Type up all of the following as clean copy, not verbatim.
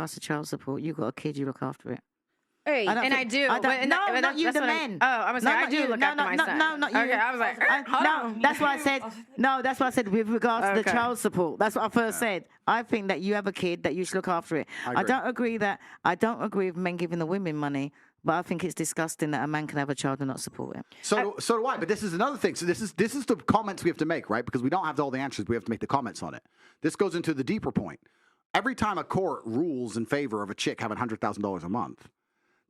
Ask the child support. You got a kid, you look after it. Hey, and I do. Not you, the men. I was like, I do look after my son. No, not you. Okay, I was like, no, that's why I said, no, that's what I said with regards to the child support. That's what I first said. I think that you have a kid, that you should look after it. I don't agree with men giving the women money, but I think it's disgusting that a man can have a child and not support it. So do I. But this is another thing. So this is the comments we have to make, right? Because we don't have all the answers. We have to make the comments on it. This goes into the deeper point. Every time a court rules in favor of a chick having $100,000 a month,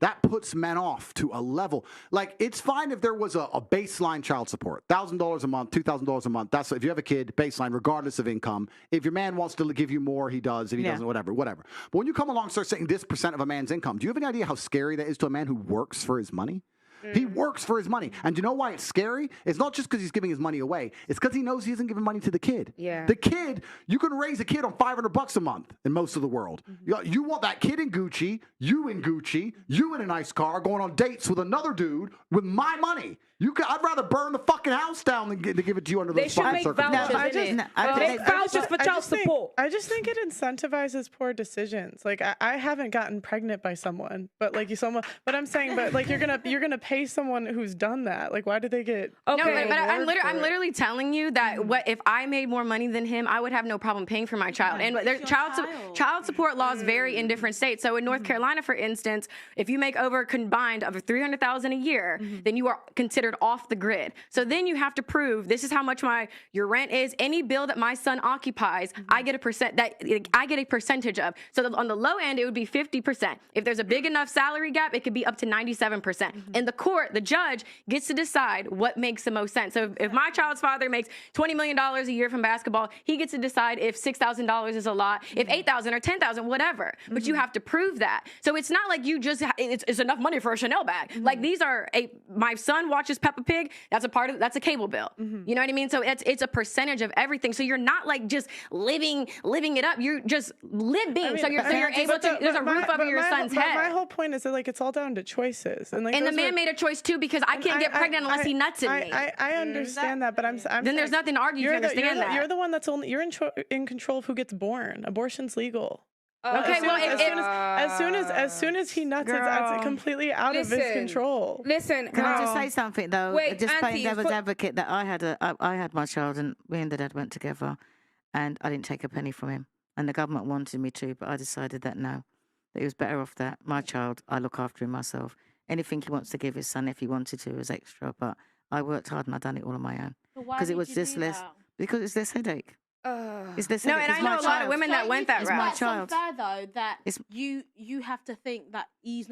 that puts men off to a level. Like, it's fine if there was a baseline child support, $1,000 a month, $2,000 a month. That's if you have a kid, baseline, regardless of income. If your man wants to give you more, he does. If he doesn't, whatever. But when you come along and start saying this % of a man's income, do you have any idea how scary that is to a man who works for his money? He works for his money. And do you know why it's scary? It's not just because he's giving his money away. It's because he knows he isn't giving money to the kid. Yeah. The kid, you can raise a kid on $500 a month in most of the world. You want that kid in Gucci, you in a nice car, going on dates with another dude with my money. I'd rather burn the fucking house down than to give it to you under those circumstances. They vouchers for child support. I just think it incentivizes poor decisions. Like I haven't gotten pregnant by someone, but but I'm saying, but like you're gonna pay someone who's done that. Like, why do they get? Okay. No, but I'm literally telling you that if I made more money than him, I would have no problem paying for my child. And there's child support laws vary in different states. So in North Carolina, for instance, if you make over combined of $300,000 a year, then you are considered off the grid. So then you have to prove this is how much your rent is. Any bill that my son occupies, I get a percentage of. So on the low end, it would be 50%. If there's a big enough salary gap, it could be up to 97%. In the court, the judge gets to decide what makes the most sense. So if my child's father makes $20 million a year from basketball, he gets to decide if $6,000 is a lot, if $8,000 or $10,000, whatever. But you have to prove that. So it's not like you just it's enough money for a Chanel bag. Like these are my son watches Peppa Pig. That's a cable bill. You know what I mean? So it's a percentage of everything. So you're not like just living it up. You're just living. So you're able to. There's a roof over your son's head. My whole point is that like it's all down to choices. And the man made a choice too because I can't get pregnant unless he nuts in me. I understand that, but I'm then there's nothing to argue. You understand that you're the one that's you're in control of who gets born. Abortion's legal. Okay, as soon as he nuts, it's completely out of his control. Can I just say something though? Just playing devil's advocate that I had my child and we and the dad went together, and I didn't take a penny from him, and the government wanted me to, but I decided that no, that he was better off that my child, I look after him myself. Anything he wants to give his son, if he wanted to, is extra, but I worked hard and I done it all on my own because it was just less. Because it's less headache. It's this no, and I know a lot of women that went that route. It's unfair though that you have to think that he's not